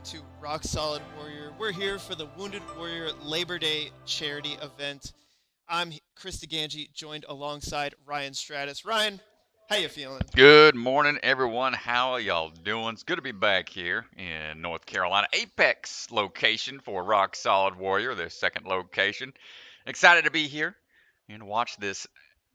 to Rock Solid Warrior. We're here for the Wounded Warrior Labor Day charity event. I'm Chris DeGangi, joined alongside Ryan Stratus. Ryan, how you feeling? Good morning, everyone. How are y'all doing? It's good to be back here in North Carolina, Apex location for Rock Solid Warrior, their second location. Excited to be here and watch this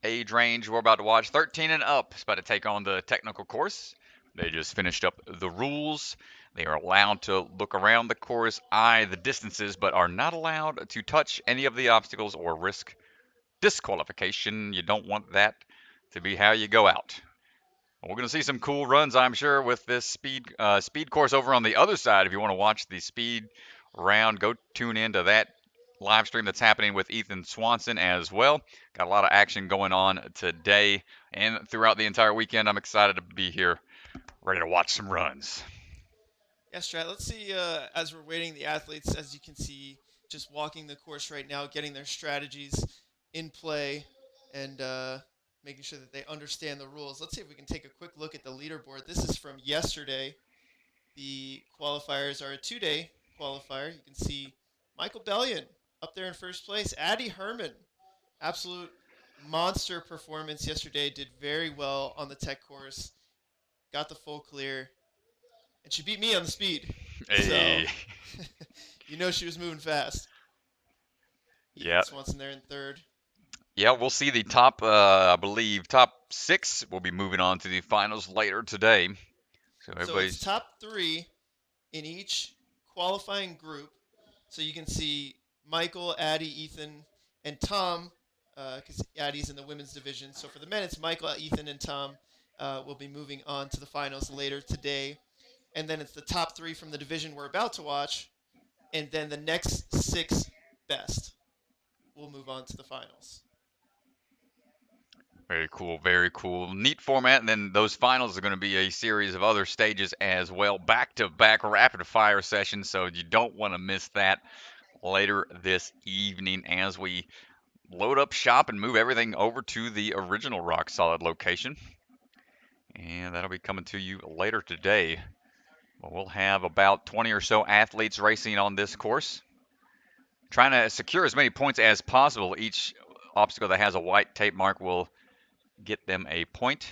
age range we're about to watch. 13 and up is about to take on the technical course. They just finished up the rules. They are allowed to look around the course, eye the distances, but are not allowed to touch any of the obstacles or risk disqualification. You don't want that to be how you go out. We're going to see some cool runs, I'm sure, with this speed course over on the other side. If you want to watch the speed round, go tune into that live stream that's happening with Ethan Swanson as well. Got a lot of action going on today and throughout the entire weekend. I'm excited to be here, ready to watch some runs. Yeah, Strat, let's see, as we're waiting, the athletes, as you can see, just walking the course right now, getting their strategies in play and making sure that they understand the rules. Let's see if we can take a quick look at the leaderboard. This is from yesterday. The qualifiers are a two-day qualifier. You can see Michael Bellion up there in first place. Addie Herman, absolute monster performance yesterday. Did very well on the tech course. Got the full clear. And she beat me on the speed. So, Hey, she was moving fast. Ethan yeah, Swanson there in third. yeah. We'll see the top, I believe, top six. Will be moving on to the finals later today. So So it's everybody's top three in each qualifying group. So you can see Michael, Addie, Ethan, and Tom, because Addie's in the women's division. So for the men, it's Michael, Ethan, and Tom will be moving on to the finals later today. And then it's the top three from the division we're about to watch. And then the next six best will move on to the finals. very cool, very cool. Neat format, and then those finals are going to be a series of other stages as well, back-to-back rapid-fire sessions, so you don't want to miss that later this evening as we load up shop and move everything over to the original Rock Solid location. And that'll be coming to you later today. We'll have about 20 or so athletes racing on this course, trying to secure as many points as possible. Each obstacle that has a white tape mark will get them a point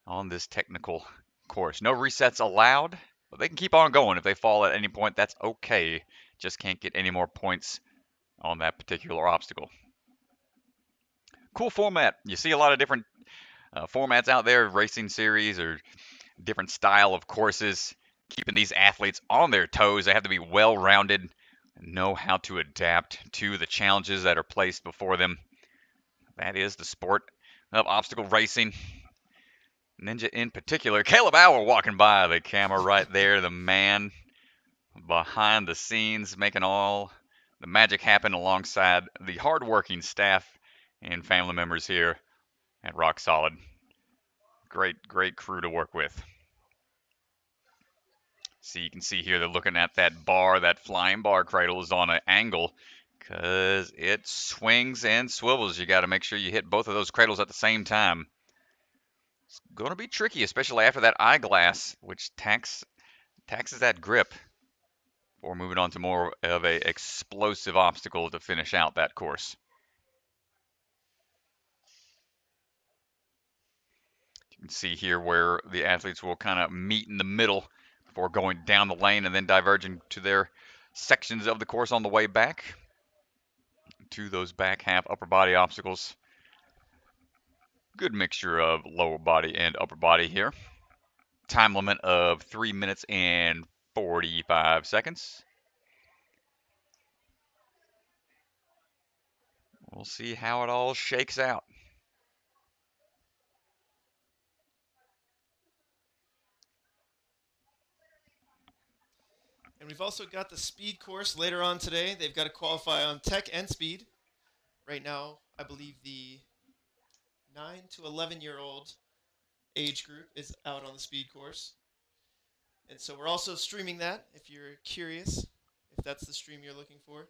on this technical course. No resets allowed, but they can keep on going. If they fall at any point, that's okay. Just can't get any more points on that particular obstacle. Cool format. You see a lot of different formats out there, racing series or different style of courses, keeping these athletes on their toes. They have to be well-rounded, know how to adapt to the challenges that are placed before them. That is the sport of obstacle racing. Ninja in particular. Caleb Auer walking by the camera right there, the man behind the scenes, making all the magic happen alongside the hardworking staff and family members here at Rock Solid. Great, great crew to work with. So you can see here they're looking at that bar, that flying bar cradle is on an angle because it swings and swivels. You got to make sure you hit both of those cradles at the same time. It's going to be tricky, especially after that eyeglass, which taxes that grip. Or moving on to more of a explosive obstacle to finish out that course. You can see here where the athletes will kind of meet in the middle before going down the lane and then diverging to their sections of the course on the way back to those back half upper body obstacles. Good mixture of lower body and upper body here. Time limit of 3 minutes and 45 seconds. We'll see how it all shakes out. And we've also got the speed course later on today. They've got to qualify on tech and speed. Right now, I believe the 9 to 11-year-old age group is out on the speed course. And so we're also streaming that if you're curious, if that's the stream you're looking for.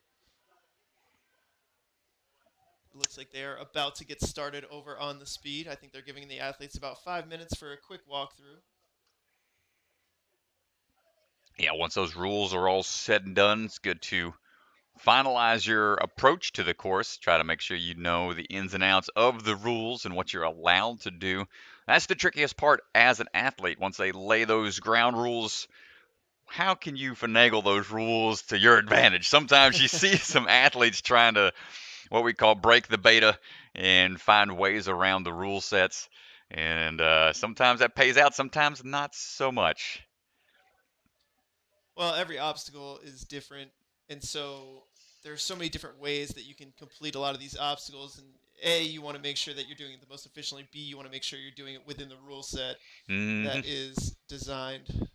It looks like they are about to get started over on the speed. I think they're giving the athletes about 5 minutes for a quick walkthrough. Yeah, once those rules are all said and done, it's good to finalize your approach to the course. Try to make sure you know the ins and outs of the rules and what you're allowed to do. That's the trickiest part as an athlete. Once they lay those ground rules, how can you finagle those rules to your advantage? Sometimes you see some athletes trying to what we call break the beta and find ways around the rule sets. And sometimes that pays out, sometimes not so much. Well, every obstacle is different, and so there's so many different ways that you can complete a lot of these obstacles. And A, you want to make sure that you're doing it the most efficiently. B, you want to make sure you're doing it within the rule set Hmm. that is designed.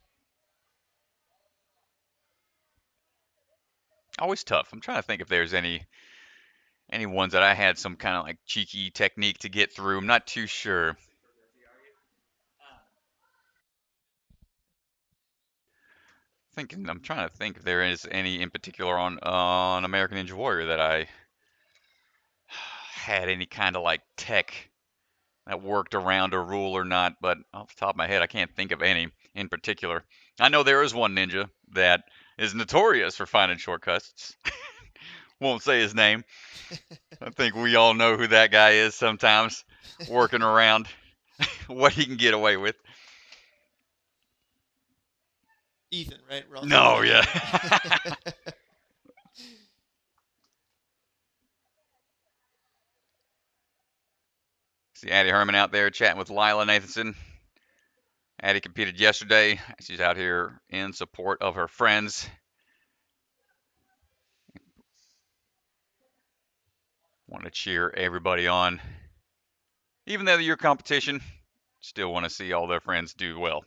Always tough. I'm trying to think if there's any ones that I had some kind of like cheeky technique to get through. I'm not too sure. Thinking, I'm trying to think if there is any in particular on American Ninja Warrior that I had any kind of like tech that worked around a rule or not. But off the top of my head, I can't think of any in particular. I know there is one ninja that is notorious for finding shortcuts. Won't say his name. I think we all know who that guy is sometimes, working around what he can get away with. Ethan, right? We're all thinking No, about yeah. Ethan. See Addie Herman out there chatting with Lila Nathanson. Addie competed yesterday. She's out here in support of her friends. Want to cheer everybody on. Even though your competition, still want to see all their friends do well.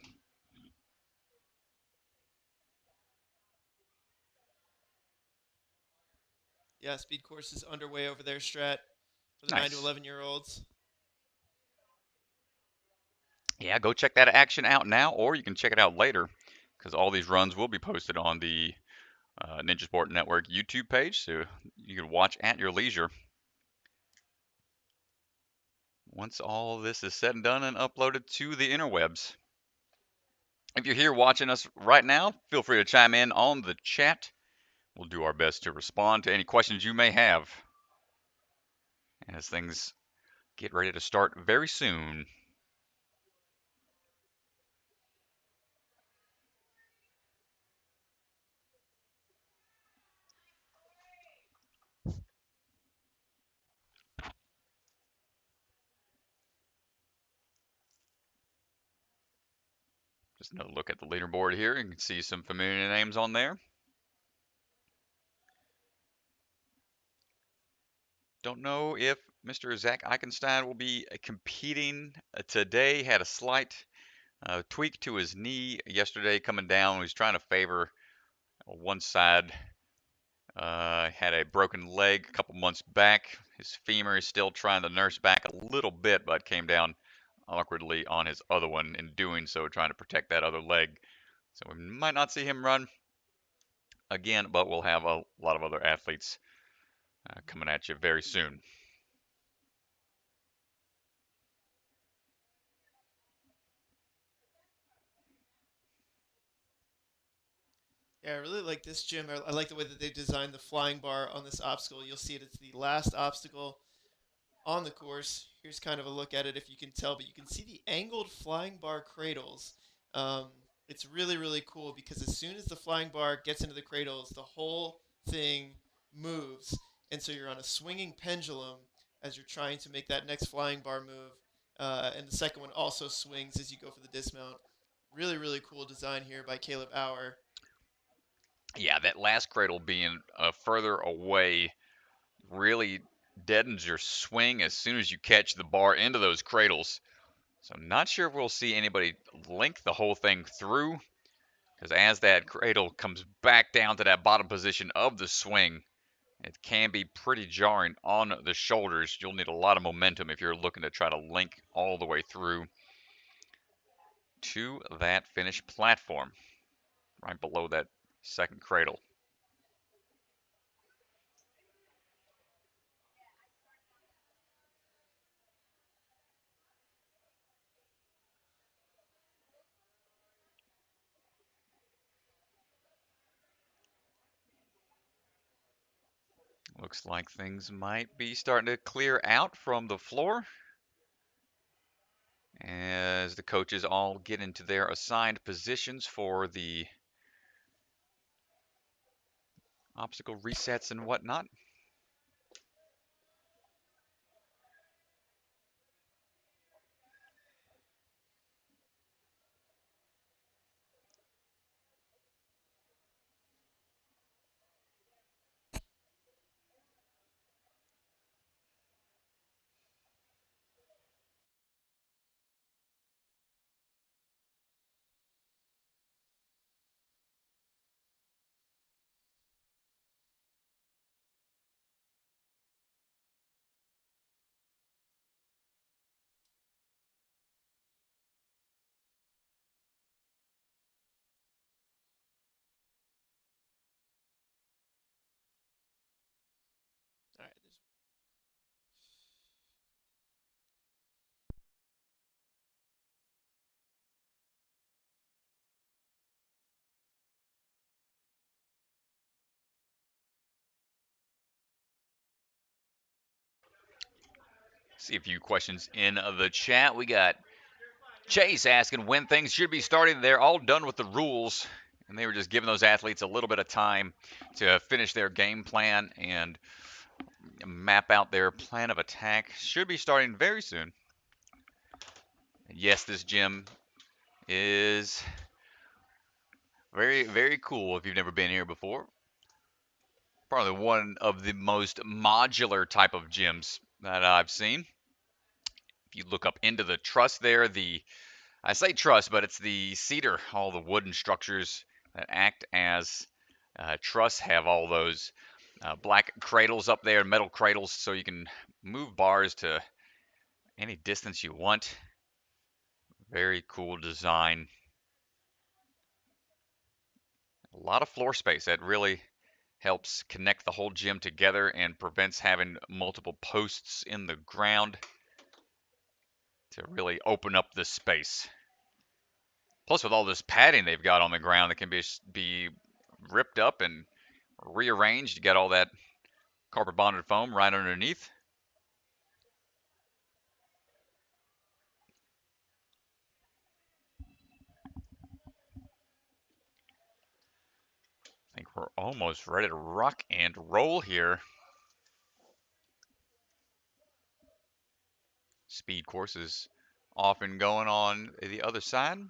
Yeah, speed course is underway over there, Strat, for the 9 to Nice. 11 year olds. Yeah, go check that action out now, or you can check it out later, because all these runs will be posted on the Ninja Sport Network YouTube page, so you can watch at your leisure once all of this is said and done and uploaded to the interwebs. If you're here watching us right now, feel free to chime in on the chat. We'll do our best to respond to any questions you may have as things get ready to start very soon. Just another look at the leaderboard here. You can see some familiar names on there. Don't know if Mr. Zach Eichenstein will be competing today. Had a slight tweak to his knee yesterday coming down. He was trying to favor one side. Had a broken leg a couple months back. His femur is still trying to nurse back a little bit, but came down awkwardly on his other one in doing so, trying to protect that other leg. So we might not see him run again, but we'll have a lot of other athletes coming at you very soon. Yeah, I really like this gym. I like the way that they designed the flying bar on this obstacle. You'll see it. It's the last obstacle on the course. Here's kind of a look at it if you can tell, but you can see the angled flying bar cradles. Um, it's really, really cool because as soon as the flying bar gets into the cradles, the whole thing moves. And so you're on a swinging pendulum as you're trying to make that next flying bar move. And the second one also swings as you go for the dismount. Really, really cool design here by Caleb Auer. Yeah, that last cradle being further away really deadens your swing as soon as you catch the bar into those cradles. So I'm not sure if we'll see anybody link the whole thing through, because as that cradle comes back down to that bottom position of the swing, it can be pretty jarring on the shoulders. You'll need a lot of momentum if you're looking to try to link all the way through to that finished platform, right below that second cradle. Looks like things might be starting to clear out from the floor as the coaches all get into their assigned positions for the obstacle resets and whatnot. All right. See a few questions in the chat. We got Chase asking when things should be starting. They're all done with the rules, and they were just giving those athletes a little bit of time to finish their game plan and map out their plan of attack. Should be starting very soon. And yes, this gym is very, very cool if you've never been here before. Probably one of the most modular type of gyms that I've seen. If you look up into the truss there, I say truss, but it's the cedar, all the wooden structures that act as truss have all those black cradles up there, metal cradles, so you can move bars to any distance you want. Very cool design. A lot of floor space that really helps connect the whole gym together and prevents having multiple posts in the ground to really open up the space. Plus, with all this padding they've got on the ground that can be ripped up and rearranged, you got all that carpet bonded foam right underneath. I think we're almost ready to rock and roll here. Speed courses often going on the other side. I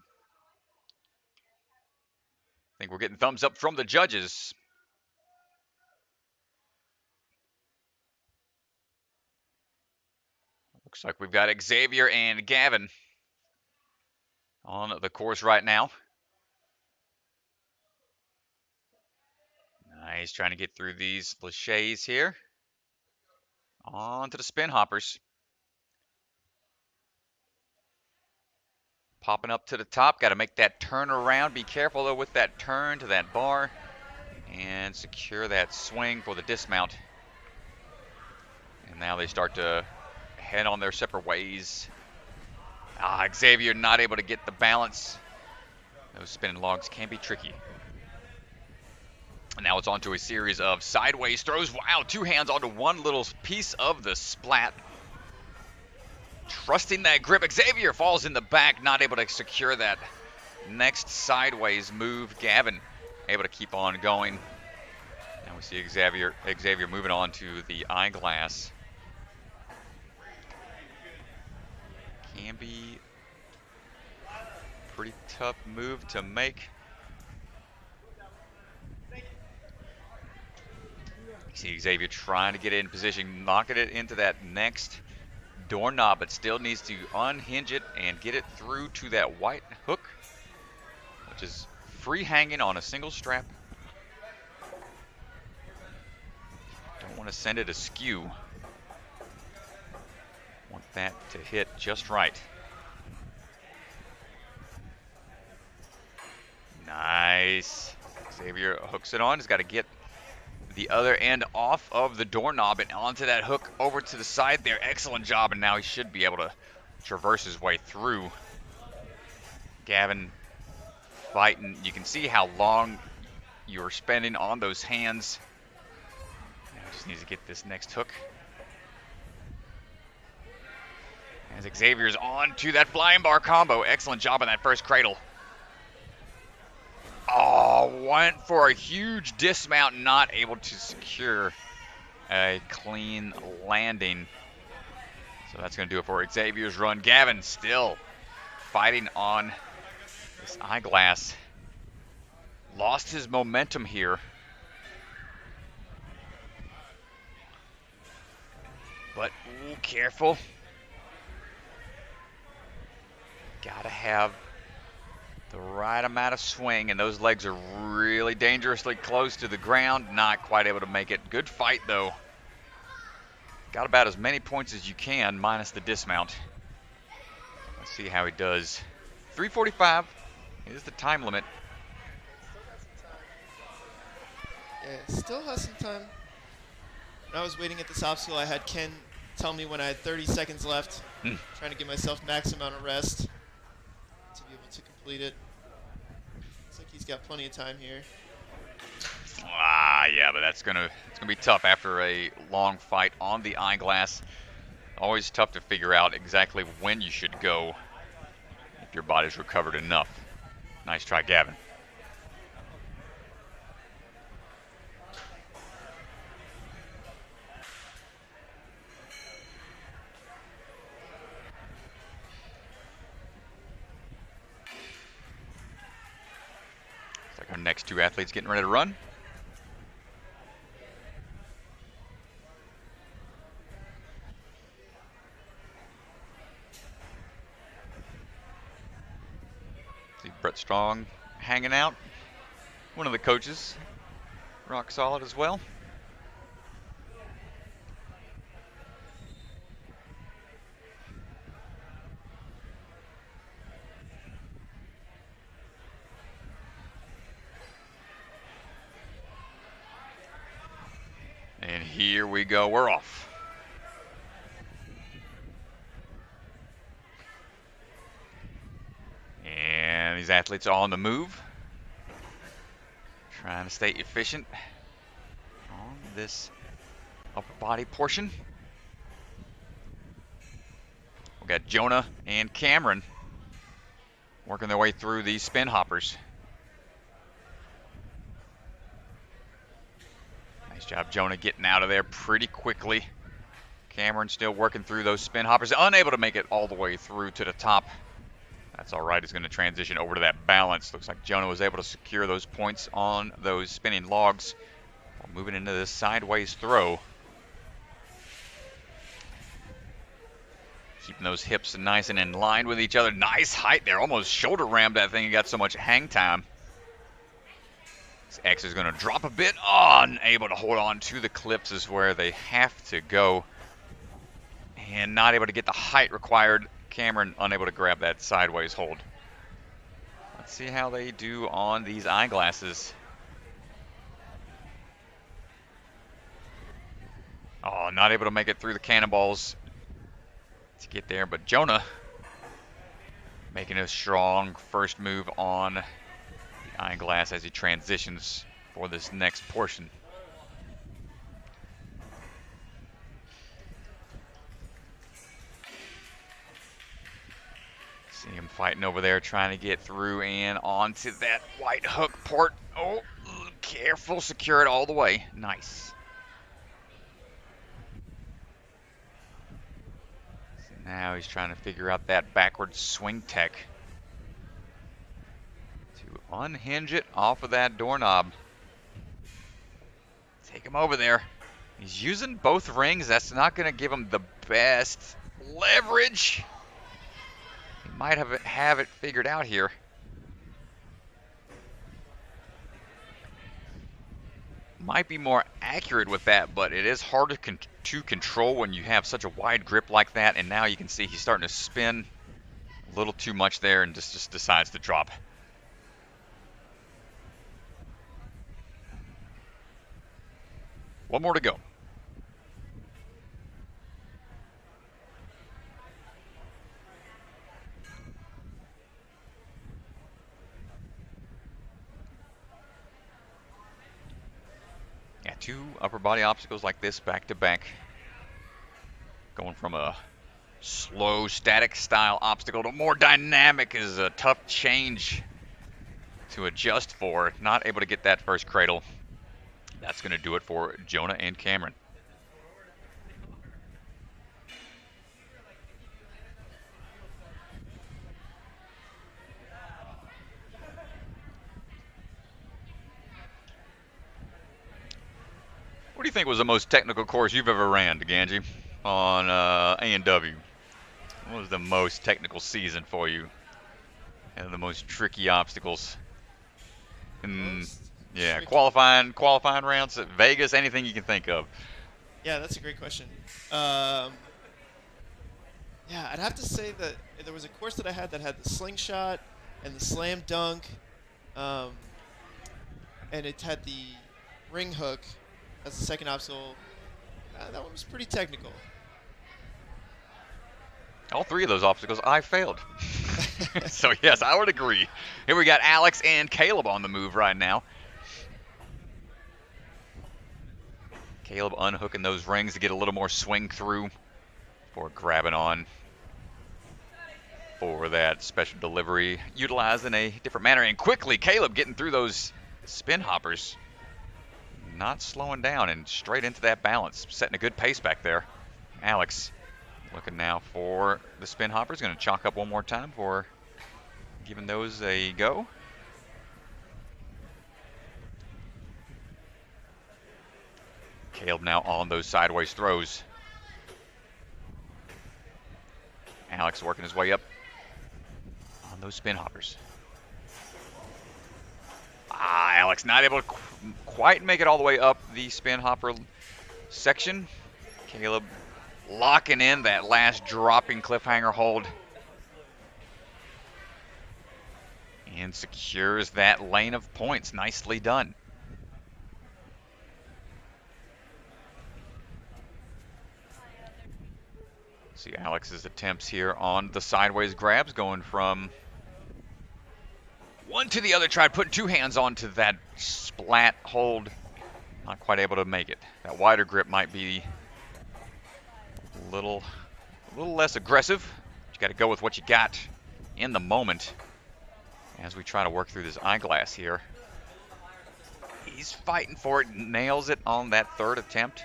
think we're getting thumbs up from the judges. Looks like we've got Xavier and Gavin on the course right now. Nice, trying to get through these laches here. On to the spin hoppers. Popping up to the top, got to make that turn around. Be careful though with that turn to that bar and secure that swing for the dismount. And now they start to head on their separate ways. Xavier not able to get the balance. Those spinning logs can be tricky. And now it's on to a series of sideways throws. Wow, two hands onto one little piece of the splat. Trusting that grip. Xavier falls in the back, not able to secure that next sideways move. Gavin able to keep on going. Now we see Xavier moving on to the eyeglass. Can be a pretty tough move to make. You see Xavier trying to get it in position, knocking it into that next doorknob, but still needs to unhinge it and get it through to that white hook, which is free hanging on a single strap. Don't want to send it askew. Want that to hit just right. Nice. Xavier hooks it on. He's got to get the other end off of the doorknob and onto that hook over to the side there. Excellent job, and now he should be able to traverse his way through. Gavin fighting. You can see how long you're spending on those hands. Just needs to get this next hook. As Xavier's on to that flying bar combo. Excellent job on that first cradle. Oh, went for a huge dismount, not able to secure a clean landing. So that's going to do it for Xavier's run. Gavin still fighting on this eyeglass. Lost his momentum here. But, ooh, careful. Gotta have the right amount of swing, and those legs are really dangerously close to the ground. Not quite able to make it. Good fight, though. Got about as many points as you can, minus the dismount. Let's see how he does. 3:45 is the time limit. Yeah, still has some time. When I was waiting at this obstacle, I had Ken tell me when I had 30 seconds left, trying to give myself max amount of rest to be able to complete it. Looks like he's got plenty of time here. Ah, yeah, but it's gonna be tough after a long fight on the eyeglass. Always tough to figure out exactly when you should go if your body's recovered enough. Nice try, Gavin. Looks like our next two athletes getting ready to run. See Brett Strong hanging out. One of the coaches, rock solid as well. And here we go, we're off. And these athletes are on the move. Trying to stay efficient on this upper body portion. We got Jonah and Cameron working their way through these spin hoppers. Nice job, Jonah, getting out of there pretty quickly. Cameron still working through those spin hoppers, unable to make it all the way through to the top. That's all right. He's going to transition over to that balance. Looks like Jonah was able to secure those points on those spinning logs while moving into this sideways throw. Keeping those hips nice and in line with each other. Nice height there. Almost shoulder rammed that thing. He got so much hang time. This X is going to drop a bit. Oh, unable to hold on to the clips is where they have to go. And not able to get the height required. Cameron unable to grab that sideways hold. Let's see how they do on these eyeglasses. Oh, not able to make it through the cannonballs to get there, but Jonah making a strong first move on the eyeglass as he transitions for this next portion. See him fighting over there, trying to get through and onto that white hook port. Oh, careful, secure it all the way. Nice. So now he's trying to figure out that backward swing tech to unhinge it off of that doorknob. Take him over there. He's using both rings. That's not going to give him the best leverage. He might have it figured out here. Might be more accurate with that, but it is hard to control when you have such a wide grip like that. And now you can see he's starting to spin a little too much there and just decides to drop. One more to go. Yeah, 2 upper body obstacles like this back to back. Going from a slow static style obstacle to more dynamic is a tough change to adjust for. Not able to get that first cradle. That's going to do it for Jonah and Cameron. What do you think was the most technical course you've ever ran, Ganji, on A&W? What was the most technical season for you? And the most tricky obstacles? Yeah, tricky. qualifying rounds at Vegas, anything you can think of. Yeah, that's a great question. Yeah, I'd have to say that there was a course that I had that had the slingshot and the slam dunk, um, and it had the ring hook as the second obstacle. That one was pretty technical. All 3 of those obstacles I failed. So yes, I would agree. Here we got Alex and Caleb on the move right now. Caleb unhooking those rings to get a little more swing through before grabbing on for that special delivery, utilized in a different manner. And quickly, Caleb getting through those spin hoppers. Not slowing down and straight into that balance. Setting a good pace back there. Alex looking now for the spin hoppers. Going to chalk up one more time for giving those a go. Caleb now on those sideways throws. Alex working his way up on those spin hoppers. Alex not able to quite make it all the way up the spin hopper section. Caleb locking in that last dropping cliffhanger hold. And secures that lane of points. Nicely done. See Alex's attempts here on the sideways grabs, going from one to the other. Tried putting 2 hands onto that splat hold. Not quite able to make it. That wider grip might be a little less aggressive. You got to go with what you got in the moment. As we try to work through this eyeglass here. He's fighting for it, nails it on that 3rd attempt.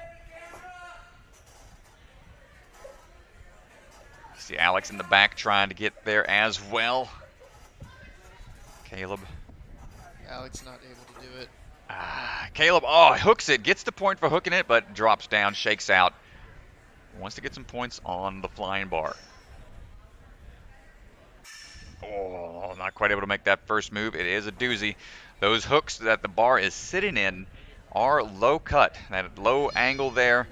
See Alex in the back trying to get there as well. Caleb. Alex not able to do it. Caleb, hooks it, gets the point for hooking it, but drops down, shakes out. Wants to get some points on the flying bar. Oh, not quite able to make that first move. It is a doozy. Those hooks that the bar is sitting in are low cut. That low angle there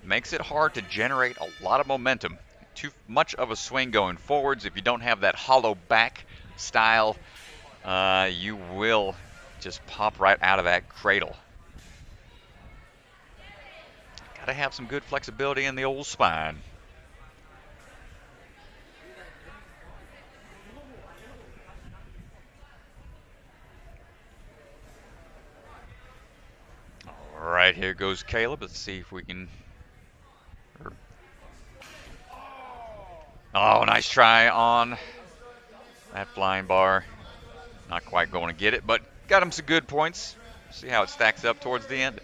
makes it hard to generate a lot of momentum. Too much of a swing going forwards. If you don't have that hollow back style, you will just pop right out of that cradle. Gotta have some good flexibility in the old spine. All right, here goes Caleb. Let's see if we can. Oh, nice try on that flying bar. Not quite going to get it, but got him some good points. See how it stacks up towards the end.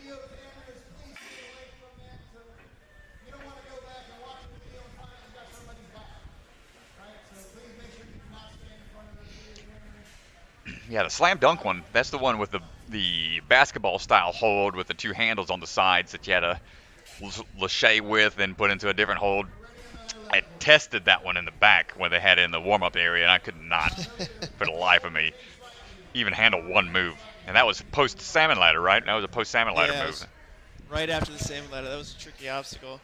Yeah, the slam dunk one, that's the one with the basketball style hold with the 2 handles on the sides that you had to lâcher with and put into a different hold. I tested that one in the back when they had it in the warm-up area, and I could not, for the life of me, even handle one move. And that was post-salmon ladder, right? That was a post-salmon ladder move. Right after the salmon ladder. That was a tricky obstacle.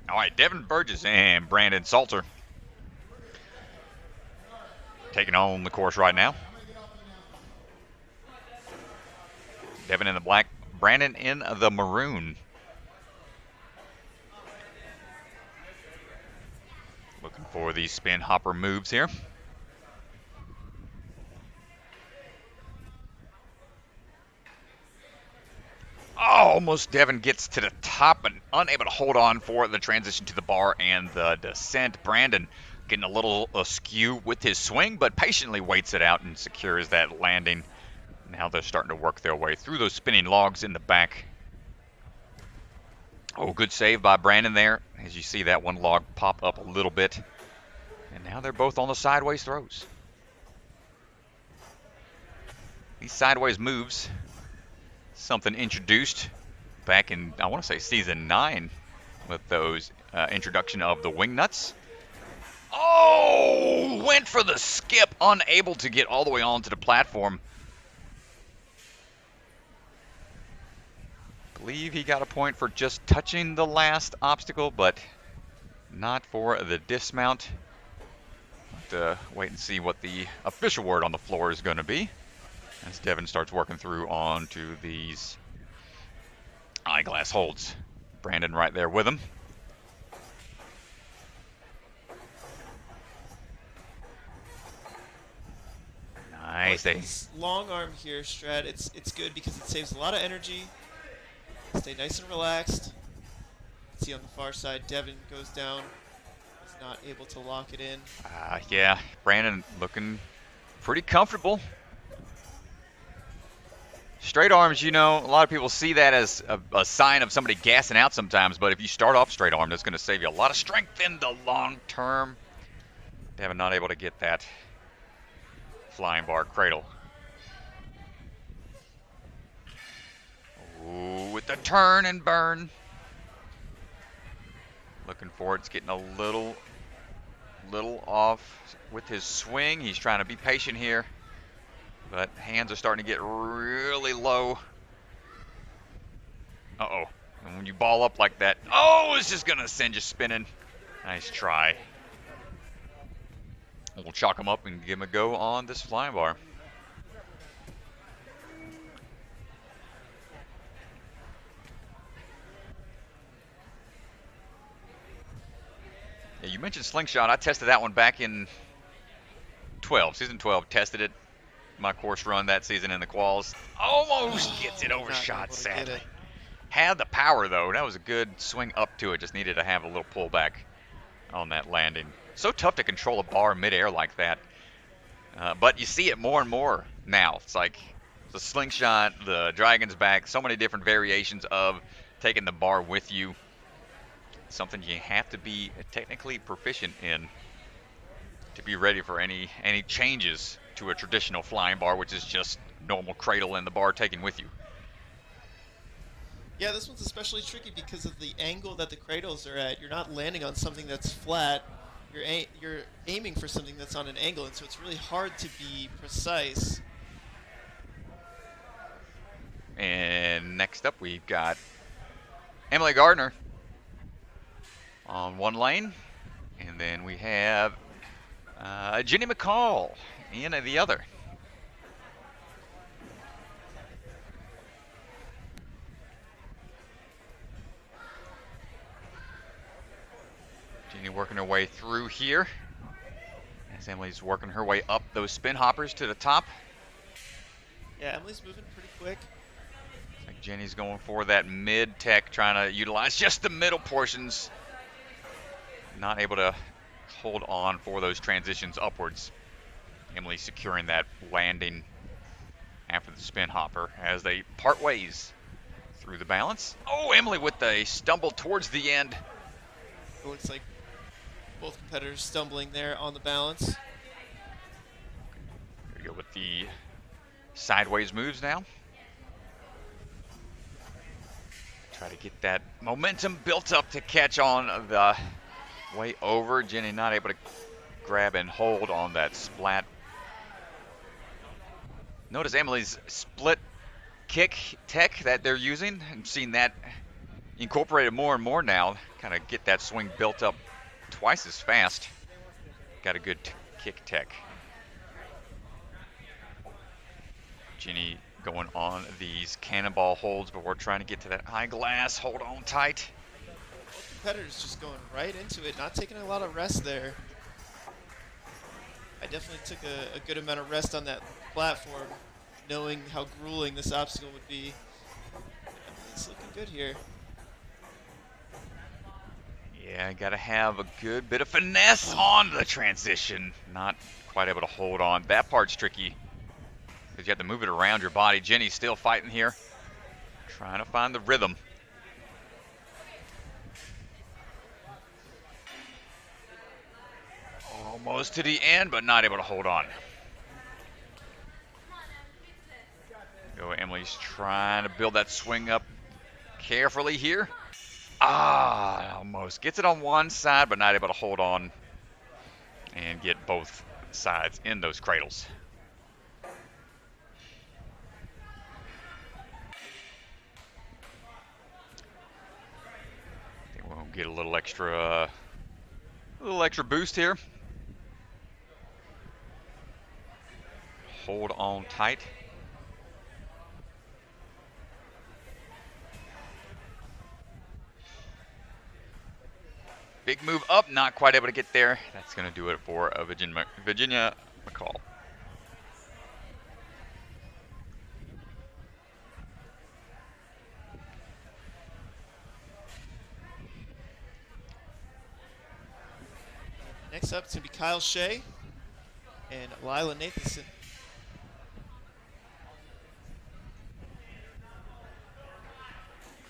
All right, Devin Burgess and Brandon Salter taking on the course right now. Devin in the black, Brandon in the maroon. Looking for these spin hopper moves here. Oh, almost Devin gets to the top and unable to hold on for the transition to the bar and the descent. Brandon getting a little askew with his swing, but patiently waits it out and secures that landing. Now they're starting to work their way through those spinning logs in the back. Oh, good save by Brandon there, as you see that one log pop up a little bit. And now they're both on the sideways throws. These sideways moves, something introduced back in, I want to say, season 9 with those introduction of the wing nuts. Oh, went for the skip, unable to get all the way onto the platform. Believe he got a point for just touching the last obstacle, but not for the dismount. Have to wait and see what the official word on the floor is going to be as Devin starts working through onto these eyeglass holds. Brandon right there with him. Nice. This long arm here, Strad, it's good because it saves a lot of energy. Stay nice and relaxed. See on the far side, Devin goes down. He's not able to lock it in. Yeah, Brandon looking pretty comfortable. Straight arms, you know, a lot of people see that as a sign of somebody gassing out sometimes, but if you start off straight arm, that's going to save you a lot of strength in the long term. Devin not able to get that flying bar cradle. Ooh, with the turn and burn. Looking for it's getting a little off with his swing. He's trying to be patient here, but hands are starting to get really low. Uh-oh. And when you ball up like that, oh, it's just going to send you spinning. Nice try. We'll chalk him up and give him a go on this flying bar. Yeah, you mentioned slingshot. I tested that one back in season 12. Tested it, my course run that season in the quals. Almost gets it overshot, sadly. Had the power, though. That was a good swing up to it. Just needed to have a little pullback on that landing. So tough to control a bar midair like that. But you see it more and more now. It's like the slingshot, the dragon's back, so many different variations of taking the bar with you. Something you have to be technically proficient in to be ready for any changes to a traditional flying bar, which is just normal cradle and the bar taken with you. Yeah, this one's especially tricky because of the angle that the cradles are at. You're not landing on something that's flat. You're aiming for something that's on an angle, and so it's really hard to be precise. And next up, we've got Emily Gardner on one lane, and then we have Jenny McCall in the other. Jenny working her way through here as Emily's working her way up those spin hoppers to the top. Yeah, Emily's moving pretty quick. Like Jenny's going for that mid-tech, trying to utilize just the middle portions. Not able to hold on for those transitions upwards. Emily securing that landing after the spin hopper as they part ways through the balance. Oh, Emily with a stumble towards the end. It looks like both competitors stumbling there on the balance. Here we go with the sideways moves now. Try to get that momentum built up to catch on the way over. Jenny not able to grab and hold on that splat. Notice Emily's split kick tech that they're using. I'm seeing that incorporated more and more now. Kind of get that swing built up twice as fast. Got a good kick tech. Jenny going on these cannonball holds before trying to get to that eyeglass. Hold on tight. Both competitors just going right into it, not taking a lot of rest there. I definitely took a good amount of rest on that platform, knowing how grueling this obstacle would be. good here. Yeah, got to have a good bit of finesse on the transition. Not quite able to hold on. That part's tricky because you have to move it around your body. Jenny's still fighting here, trying to find the rhythm. Almost to the end, but not able to hold on. Go, Emily's trying to build that swing up carefully here. Almost gets it on one side, but not able to hold on and get both sides in those cradles. I think we'll get a little extra boost here. Hold on tight. Big move up, not quite able to get there. That's going to do it for Virginia McCall. Next up, it's going to be Kyle Shea and Lila Nathanson.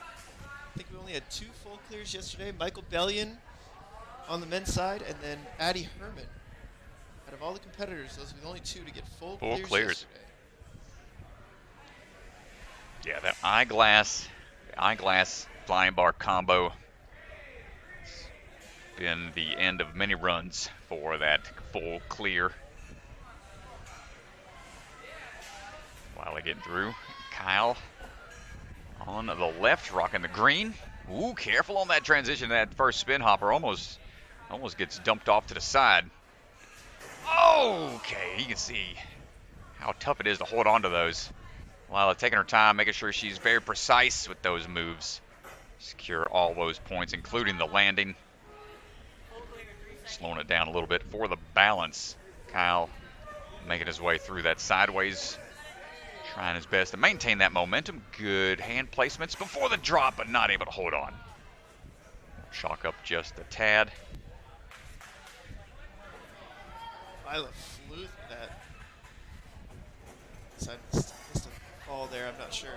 I think we only had 2 full clears yesterday. Michael Bellion on the men's side, and then Addie Herman. Out of all the competitors, those were the only 2 to get full clears yesterday. Yeah, that eyeglass flying bar combo has been the end of many runs for that full clear. Lila getting through. Kyle on the left, rocking the green. Ooh, careful on that transition. That first spin hopper almost gets dumped off to the side. Okay, you can see how tough it is to hold on to those. Lila taking her time, making sure she's very precise with those moves. Secure all those points, including the landing. Slowing it down a little bit for the balance. Kyle making his way through that sideways. Trying his best to maintain that momentum. Good hand placements before the drop, but not able to hold on. Chalk up just a tad. Lila flew through that. So I missed a fall there, I'm not sure.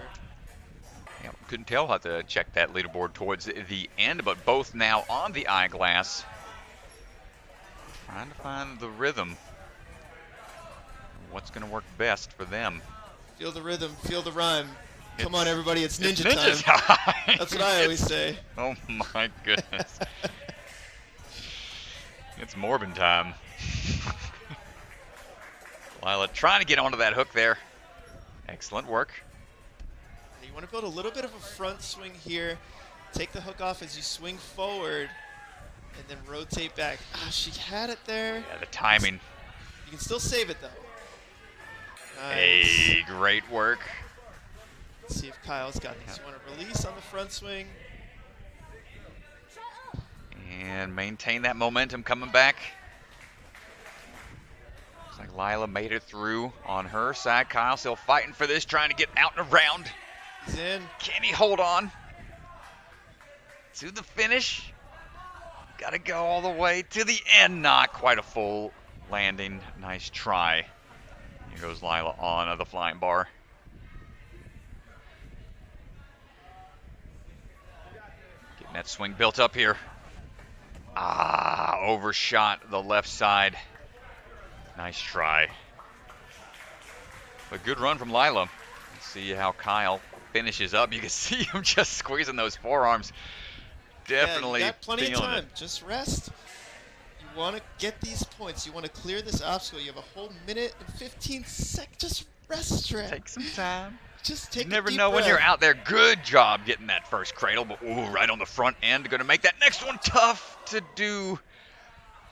Yeah, couldn't tell. I'll have to check that leaderboard towards the end, but both now on the eyeglass. Trying to find the rhythm. What's going to work best for them? Feel the rhythm, feel the rhyme. Come on, everybody, it's ninja time. Time. That's what I always say. Oh my goodness. It's Morbin time. Lila trying to get onto that hook there. Excellent work. You want to build a little bit of a front swing here. Take the hook off as you swing forward, and then rotate back. Ah, she had it there. Yeah, the timing. You can still save it, though. Nice. Hey, great work. Let's see if Kyle's got this. You want to release on the front swing. And maintain that momentum coming back. Looks like Lila made it through on her side. Kyle still fighting for this, trying to get out and around. He's in. Can he hold on to the finish? Got to go all the way to the end. Not quite a full landing. Nice try. Here goes Lila on the flying bar. Getting that swing built up here. Overshot the left side. Nice try. A good run from Lila. Let's see how Kyle finishes up. You can see him just squeezing those forearms. Definitely you got plenty of time. it. Just rest. You want to get these points. You want to clear this obstacle. You have a whole minute and 15 seconds. Just rest, Trent. Take some time. Just take You never a deep know when breath. you're out there. Good job getting that first cradle, but ooh, right on the front end. Going to make that next one tough to do.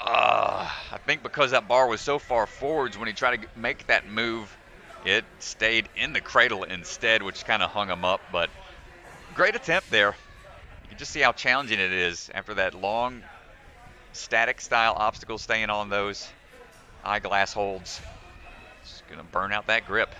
I think because that bar was so far forwards when he tried to make that move, it stayed in the cradle instead, which kind of hung him up. But great attempt there. You can just see how challenging it is after that long static style obstacle, staying on those eyeglass holds. It's going to burn out that grip.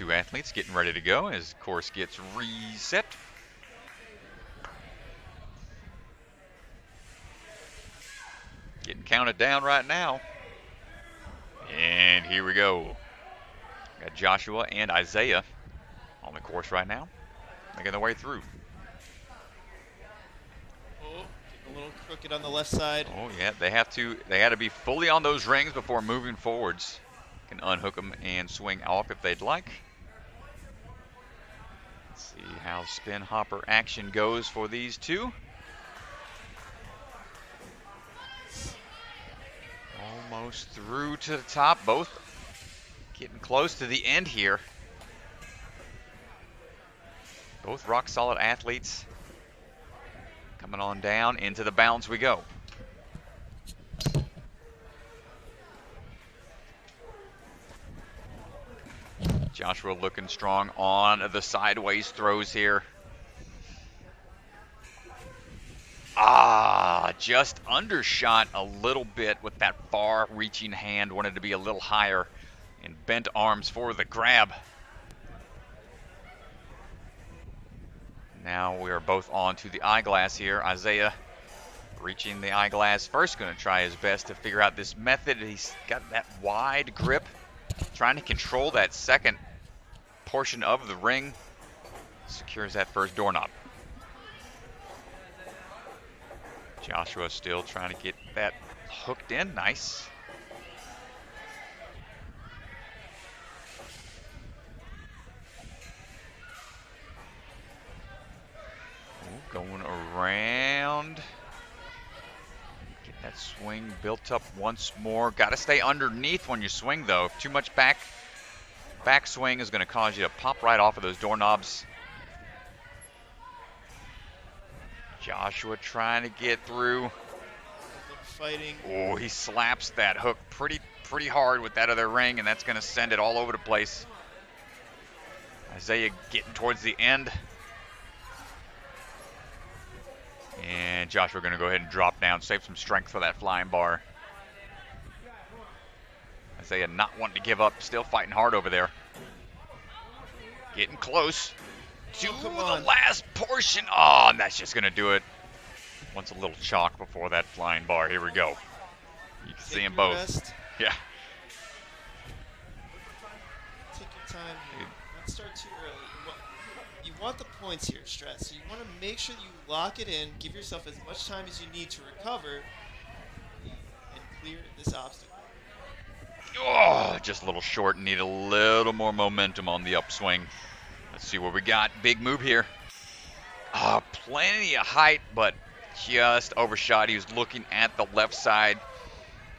2 athletes getting ready to go as the course gets reset. Getting counted down right now. And here we go. Got Joshua and Isaiah on the course right now, making their way through. Oh, getting a little crooked on the left side. Oh yeah, they had to be fully on those rings before moving forwards. Can unhook them and swing off if they'd like. Let's see how spin hopper action goes for these two. Almost through to the top, both getting close to the end here. Both rock solid athletes. Coming on down, into the bounds we go. Joshua looking strong on the sideways throws here. Just undershot a little bit with that far-reaching hand. Wanted to be a little higher and bent arms for the grab. Now we are both on to the eyeglass here. Isaiah reaching the eyeglass first, going to try his best to figure out this method. He's got that wide grip, trying to control that second portion of the ring. Secures that first doorknob. Joshua still trying to get that hooked in. Nice. Ooh, going around. Get that swing built up once more. Got to stay underneath when you swing, though. Too much back swing is going to cause you to pop right off of those doorknobs. Joshua trying to get through. Fighting. Oh, he slaps that hook pretty hard with that other ring, and that's going to send it all over the place. Isaiah getting towards the end. And Joshua going to go ahead and drop down, save some strength for that flying bar. Isaiah not wanting to give up, still fighting hard over there. Getting close to the last portion. Oh, and that's just going to do it. Wants a little chalk before that flying bar. Here we go. You can see them both. Rest. Yeah. Take your time here. Not start too early. You want the points here, Stress. So you want to make sure that you lock it in, give yourself as much time as you need to recover, and clear this obstacle. Oh, just a little short. Need a little more momentum on the upswing. Let's see what we got. Big move here. Plenty of height, but just overshot. He was looking at the left side,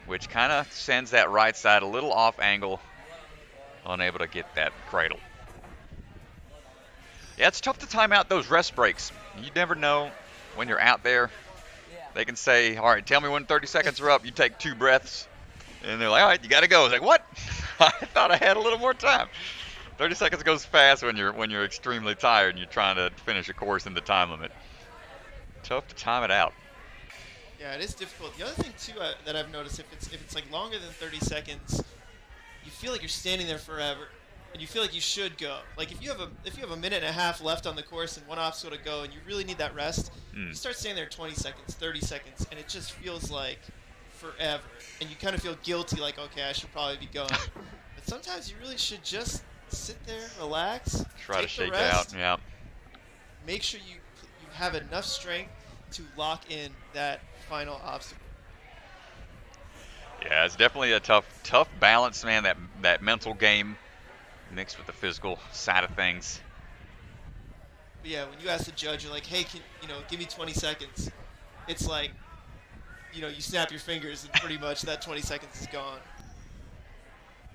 which kind of sends that right side a little off angle. Unable to get that cradle. Yeah, it's tough to time out those rest breaks. You never know when you're out there. They can say, all right, tell me when 30 seconds are up. You take 2 breaths. And they're like, all right, you got to go. It's like, what? I thought I had a little more time. 30 seconds goes fast when you're extremely tired and you're trying to finish a course in the time limit. Tough to time it out. Yeah, it is difficult. The other thing too that I've noticed, if it's like longer than 30 seconds, you feel like you're standing there forever, and you feel like you should go. Like if you have a minute and a half left on the course and one obstacle to go, and you really need that rest, you start standing there 20 seconds, 30 seconds, and it just feels like forever, and you kind of feel guilty, like okay, I should probably be going. But sometimes you really should just sit there, relax, try to shake rest, out. Yeah. Make sure you have enough strength to lock in that final obstacle. Yeah, it's definitely a tough balance, man. That mental game mixed with the physical side of things. But yeah, when you ask the judge, you're like, hey, give me 20 seconds. It's like, you snap your fingers and pretty much that 20 seconds is gone.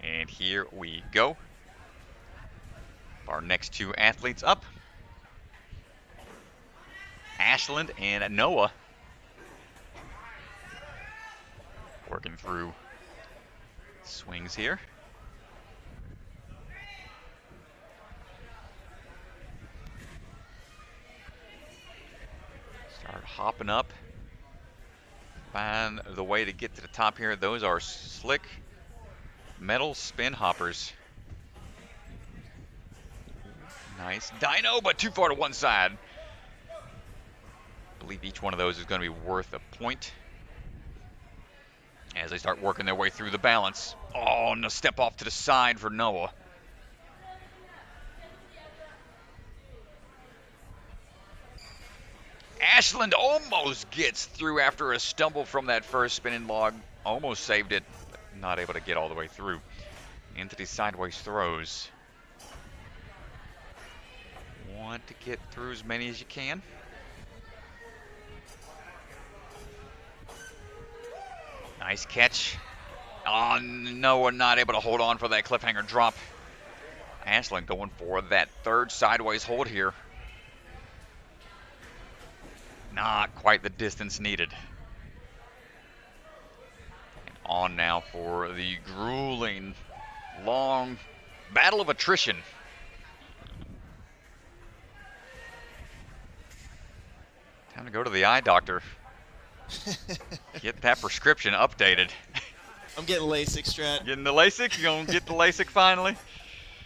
And here we go. Our next 2 athletes up. Ashland and Noah. Working through swings here. Start hopping up. Find the way to get to the top here. Those are slick metal spin hoppers. Nice dyno, but too far to one side. I believe each one of those is going to be worth a point as they start working their way through the balance. Oh, and a step off to the side for Noah. Ashland almost gets through after a stumble from that first spinning log. Almost saved it, but not able to get all the way through. Into these sideways throws. Want to get through as many as you can. Nice catch. Oh, Noah not able to hold on for that cliffhanger drop. Ashland going for that third sideways hold here. Not quite the distance needed. And on now for the grueling, long battle of attrition. Time to go to the eye doctor. Get that prescription updated. I'm getting LASIK, Strat. Getting the LASIK? You gonna get the LASIK finally?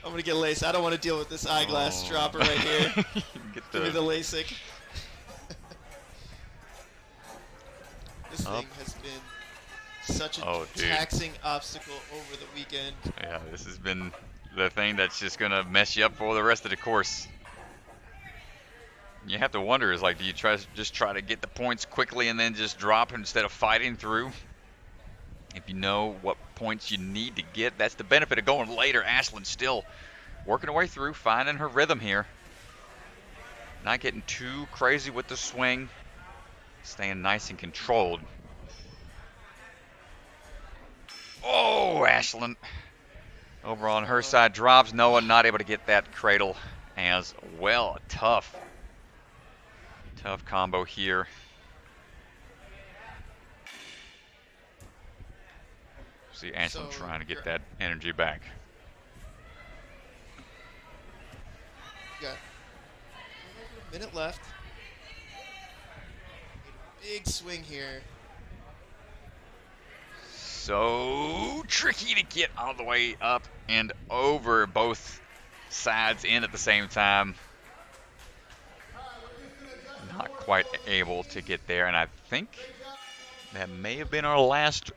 I'm gonna get LASIK. I don't want to deal with this eyeglass dropper right here. Get Give me the LASIK. This thing has been such a taxing obstacle over the weekend. Yeah, this has been the thing that's just gonna mess you up for the rest of the course. You have to wonder, is like, do you just try to get the points quickly and then just drop instead of fighting through? If you know what points you need to get, that's the benefit of going later. Ashland still working her way through, finding her rhythm here. Not getting too crazy with the swing. Staying nice and controlled. Oh, Ashland. Over on her side drops. Noah not able to get that cradle as well. Tough combo here. See Ashland trying to get that energy back. You got a minute left. Big swing here. So tricky to get all the way up and over both sides in at the same time. Not quite able to get there, and I think that may have been our last.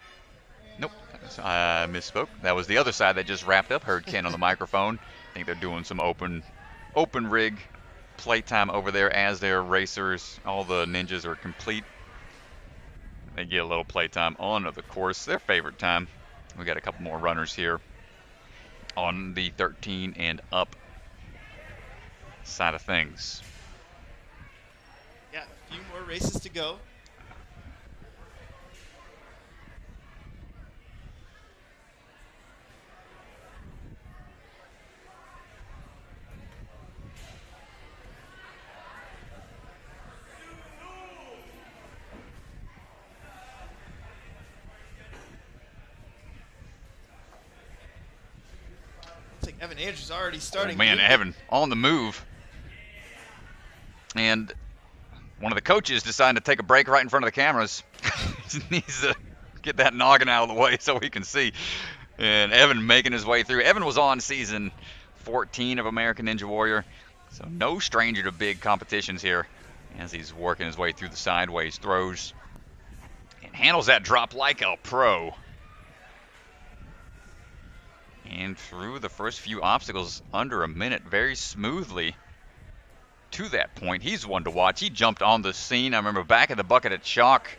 Nope, I misspoke. That was the other side that just wrapped up. Heard Ken on the microphone. I think they're doing some open rig playtime over there as their racers. All the ninjas are complete. They get a little playtime on the course, their favorite time. We got a couple more runners here on the 13 and up side of things. Yeah, a few more races to go. Looks like Evan Andrews already starting. Oh man, Evan on the move. And one of the coaches decided to take a break right in front of the cameras. He needs to get that noggin out of the way so he can see. And Evan making his way through. Evan was on season 14 of American Ninja Warrior, so no stranger to big competitions here as he's working his way through the sideways throws. And handles that drop like a pro. And through the first few obstacles under a minute very smoothly. To that point, he's one to watch. He jumped on the scene. I remember back at the bucket at Chalk,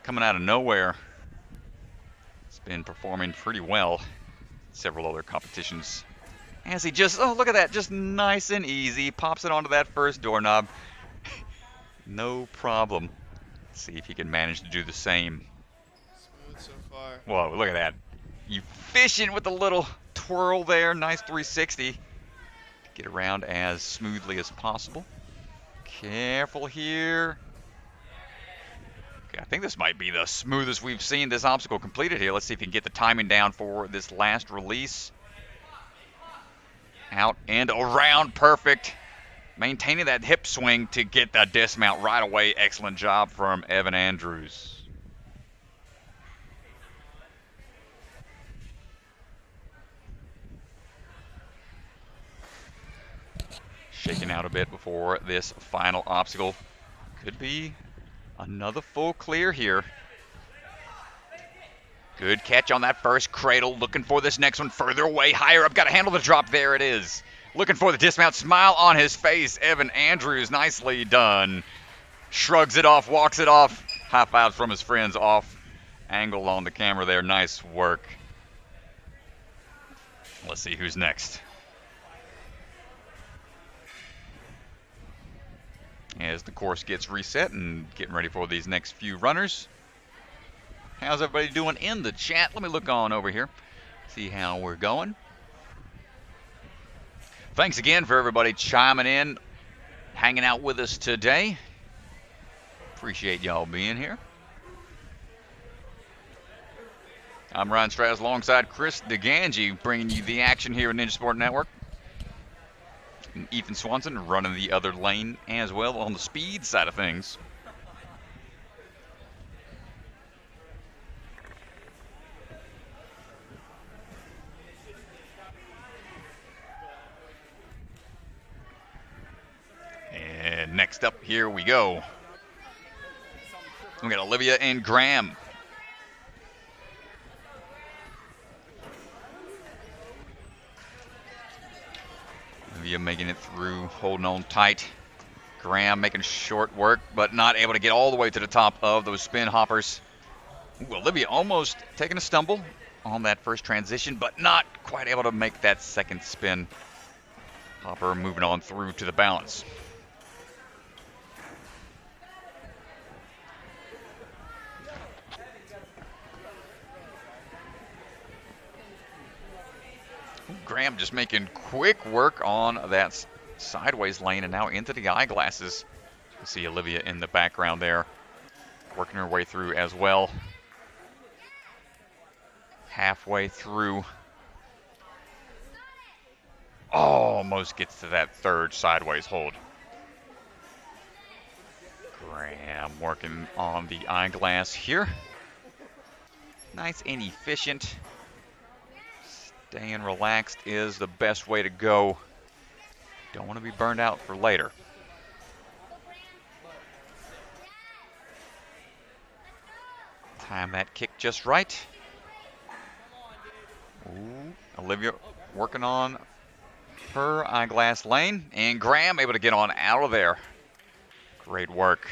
coming out of nowhere. He's been performing pretty well. Several other competitions. As he just, oh, look at that, just nice and easy. Pops it onto that first doorknob. No problem. Let's see if he can manage to do the same. Smooth so far. Whoa, look at that. Efficient with a little twirl there. Nice 360. Get around as smoothly as possible. Careful here. Okay, I think this might be the smoothest we've seen this obstacle completed here. Let's see if he can get the timing down for this last release. Out and around, perfect. Maintaining that hip swing to get that dismount right away. Excellent job from Evan Andrews. Shaking out a bit before this final obstacle. Could be another full clear here. Good catch on that first cradle. Looking for this next one further away, higher up. Got to handle the drop. There it is. Looking for the dismount. Smile on his face. Evan Andrews, nicely done. Shrugs it off, walks it off. High fives from his friends off. Angle on the camera there. Nice work. Let's see who's next. As the course gets reset and getting ready for these next few runners. How's everybody doing in the chat? Let me look on over here, see how we're going. Thanks again for everybody chiming in, hanging out with us today. Appreciate y'all being here. I'm Ryan Strauss alongside Chris DeGangi, bringing you the action here at Ninja Sport Network. And Ethan Swanson running the other lane as well on the speed side of things. And next up, here we go. We got Olivia and Graham. Olivia making it through, holding on tight. Graham making short work, but not able to get all the way to the top of those spin hoppers. Ooh, Olivia almost taking a stumble on that first transition, but not quite able to make that second spin hopper, moving on through to the balance. Graham just making quick work on that sideways lane and now into the eyeglasses. You can see Olivia in the background there, working her way through as well. Halfway through. Almost gets to that third sideways hold. Graham working on the eyeglass here. Nice and efficient. Staying relaxed is the best way to go. Don't want to be burned out for later. Time that kick just right. Ooh, Olivia working on her eyeglass lane, and Graham able to get on out of there. Great work.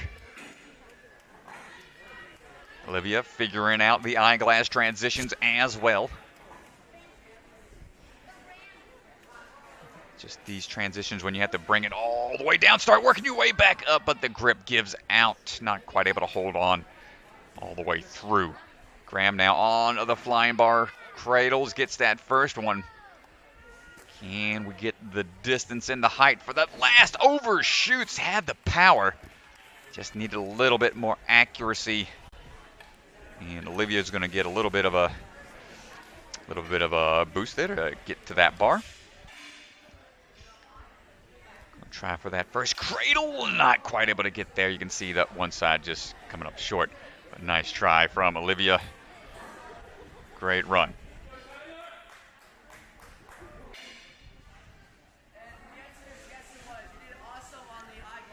Olivia figuring out the eyeglass transitions as well. Just these transitions when you have to bring it all the way down, start working your way back up, but the grip gives out. Not quite able to hold on all the way through. Graham now on the flying bar cradles, gets that first one. Can we get the distance and the height for that last? Overshoots, had the power. Just needed a little bit more accuracy. And Olivia's going to get a little bit of a boost there to get to that bar. Try for that first cradle, not quite able to get there. You can see that one side just coming up short. But nice try from Olivia. Great run.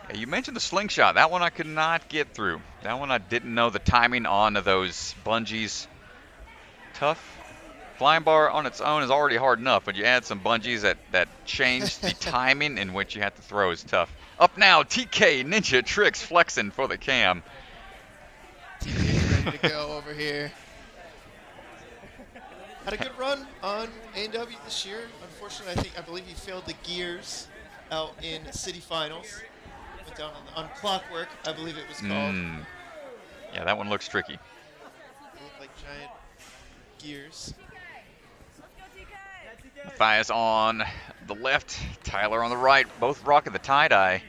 Hey, you mentioned the slingshot. That one I could not get through. That one I didn't know the timing on those bungees. Tough. Flying bar on its own is already hard enough, but you add some bungees that change the timing in which you have to throw is tough. Up now, TK Ninja Tricks flexing for the cam. TK's ready to go over here. Had a good run on A&W this year. Unfortunately, I believe he failed the gears out in city finals. Went down on Clockwork, I believe it was called. Yeah, that one looks tricky. It looked like giant gears. Matthias on the left, Tyler on the right, both rocking the tie-dye.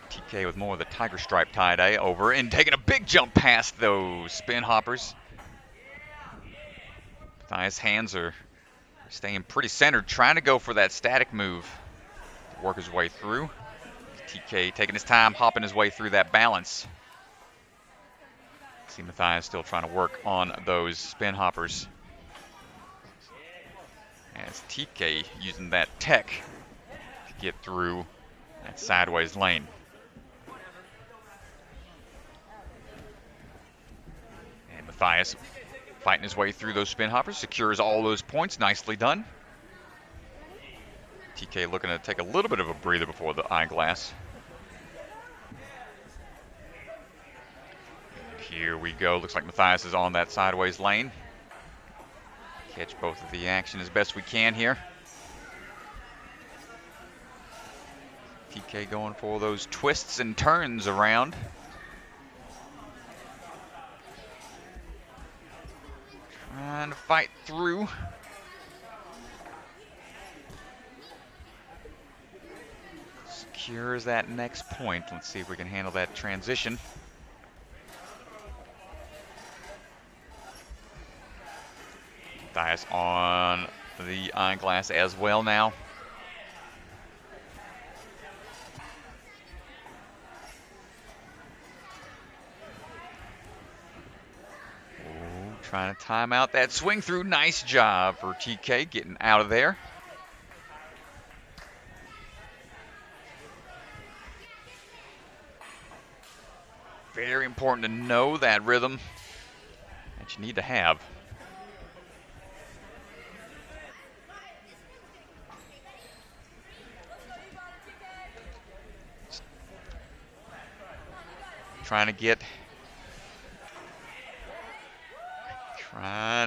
TK with more of the tiger stripe tie-dye over and taking a big jump past those spin hoppers. Matthias' hands are staying pretty centered, trying to go for that static move to work his way through. TK taking his time, hopping his way through that balance. See Matthias still trying to work on those spin hoppers. as TK using that tech to get through that sideways lane. And Matthias fighting his way through those spin hoppers, secures all those points. Nicely done. TK looking to take a little bit of a breather before the eyeglass. And here we go. Looks like Matthias is on that sideways lane. Catch both of the action as best we can here. TK going for those twists and turns around. Trying to fight through. Secures that next point. Let's see if we can handle that transition. Matthias on the eyeglass as well now. Trying to time out that swing through. Nice job for TK getting out of there. Very important to know that rhythm that you need to have. Trying to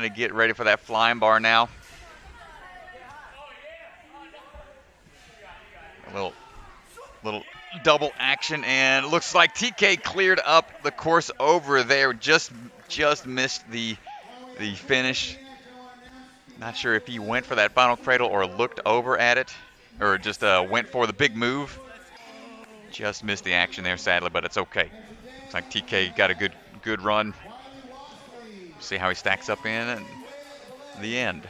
get ready for that flying bar now. A little double action, and it looks like TK cleared up the course over there. Just missed the finish. Not sure if he went for that final cradle or looked over at it, or just went for the big move. Just missed the action there, sadly, but it's okay. Looks like TK got a good run. See how he stacks up in the end.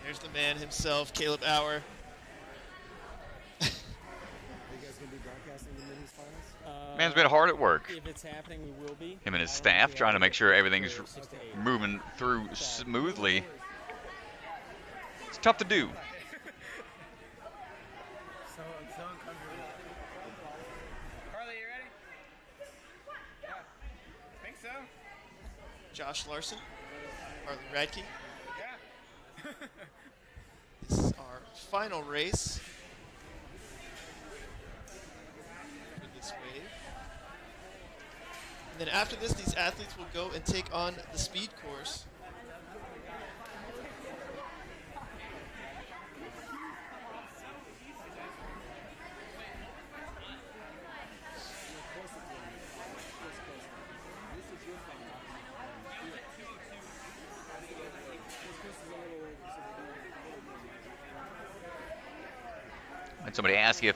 There's the man himself, Caleb Auer. Man's been hard at work. If it's happening, we will be. Him and his staff trying to make sure everything's moving through smoothly. It's tough to do. Carly, you ready? Yeah, I think so. Josh Larson, Harley Radke. Yeah. This is our final race for this wave. And then after this, these athletes will go and take on the speed course. And somebody asked if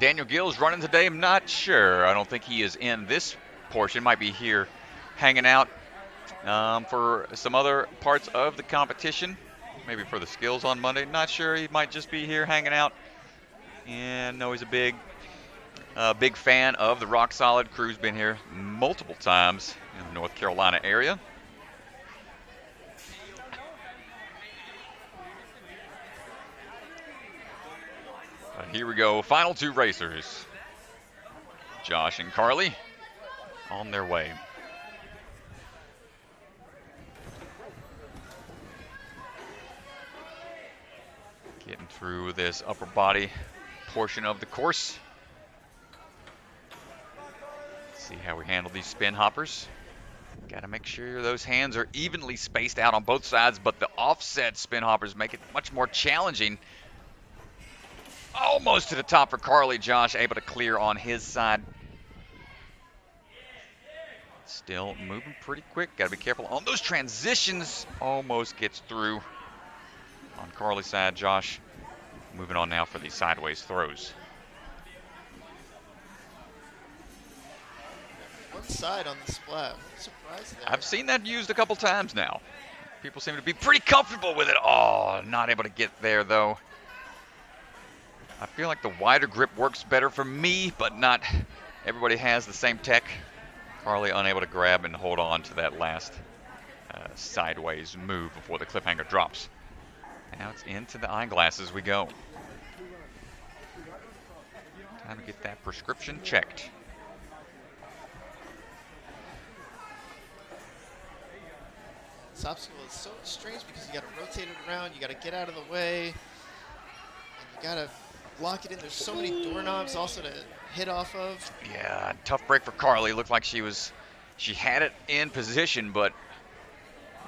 Daniel Gill's running today. I'm not sure. I don't think he is in this portion. Might be here hanging out for some other parts of the competition. Maybe for the skills on Monday. Not sure. He might just be here hanging out. And no, he's a big fan of the Rock Solid crew's been here multiple times in the North Carolina area. Here we go, final two racers. Josh and Carly on their way. Getting through this upper body portion of the course. Let's see how we handle these spin hoppers. Got to make sure those hands are evenly spaced out on both sides, but the offset spin hoppers make it much more challenging. Almost to the top for Carly. Josh able to clear on his side. Still moving pretty quick. Got to be careful on those transitions. Almost gets through on Carly's side. Josh moving on now for the sideways throws. One side on the splat. I'm surprised there. I've seen that used a couple times now. People seem to be pretty comfortable with it. Oh, not able to get there though. I feel like the wider grip works better for me, but not everybody has the same tech. Carly unable to grab and hold on to that last sideways move before the cliffhanger drops. Now it's into the eyeglasses we go. Time to get that prescription checked. This obstacle is so strange because you got to rotate it around, you got to get out of the way, and you got to lock it in. There's so many doorknobs also to hit off of. Yeah, tough break for Carly. Looked like she had it in position, but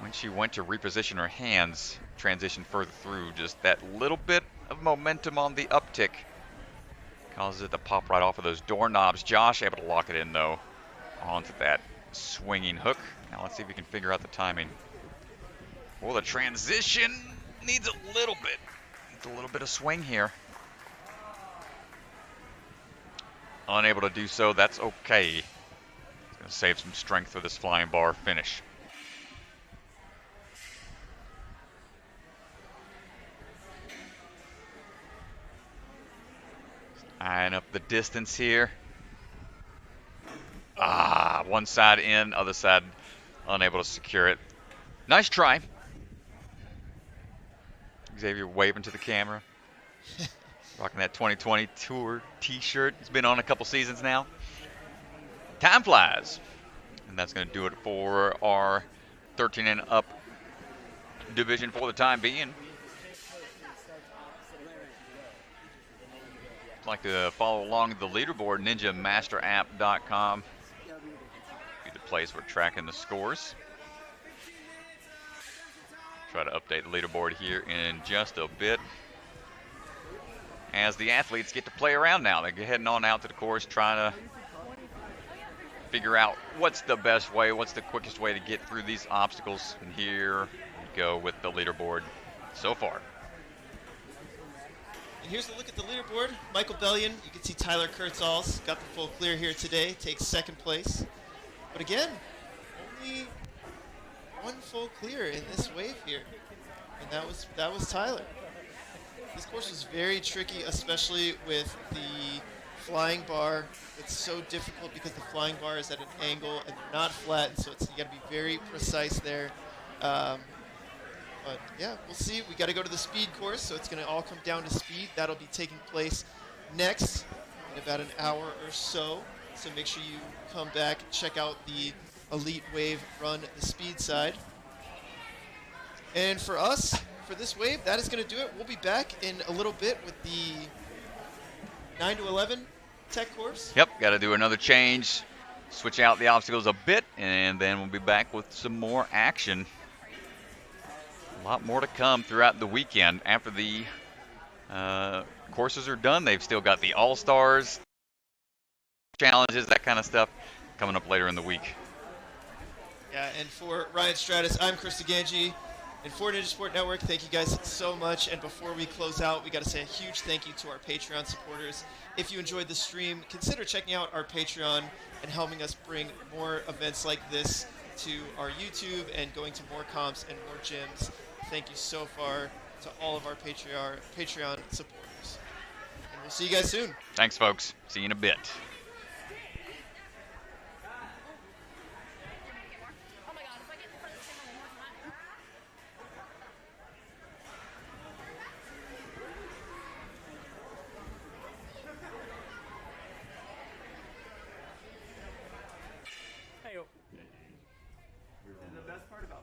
when she went to reposition her hands, transition further through, just that little bit of momentum on the uptick causes it to pop right off of those doorknobs. Josh able to lock it in though onto that swinging hook. Now let's see if we can figure out the timing. Well, the transition needs a little bit of swing here. Unable to do so, that's okay. It's gonna save some strength for this flying bar finish. Eyeing up the distance here. One side in, other side unable to secure it. Nice try. Xavier waving to the camera. Rocking that 2020 Tour t-shirt. He's been on a couple seasons now. Time flies. And that's going to do it for our 13 and up division for the time being. If you'd like to follow along the leaderboard, ninjamasterapp.com. Be the place we're tracking the scores. Try to update the leaderboard here in just a bit. As the athletes get to play around now. They're heading on out to the course, trying to figure out what's the best way, what's the quickest way to get through these obstacles. And here we go with the leaderboard so far. And here's a look at the leaderboard. Michael Bellion, you can see Tyler Kurtzals got the full clear here today, takes second place. But again, only one full clear in this wave here, and that was Tyler. This course was very tricky, especially with the flying bar. It's so difficult because the flying bar is at an angle and they're not flat, and so you got to be very precise there. But yeah, we'll see. We got to go to the speed course, so it's going to all come down to speed. That'll be taking place next in about an hour or so. So make sure you come back, check out the Elite Wave run, the speed side. And for us, for this wave, that is going to do it. We'll be back in a little bit with the 9 to 11 tech course. Yep, got to do another change, switch out the obstacles a bit, and then we'll be back with some more action. A lot more to come throughout the weekend. After the courses are done, they've still got the All-Stars, challenges, that kind of stuff coming up later in the week. Yeah, and for Ryan Stratus, I'm Chris DeGangi. And for Ninja Sport Network, thank you guys so much. And before we close out, we got to say a huge thank you to our Patreon supporters. If you enjoyed the stream, consider checking out our Patreon and helping us bring more events like this to our YouTube and going to more comps and more gyms. Thank you so far to all of our Patreon supporters. And we'll see you guys soon. Thanks, folks. See you in a bit. The best part about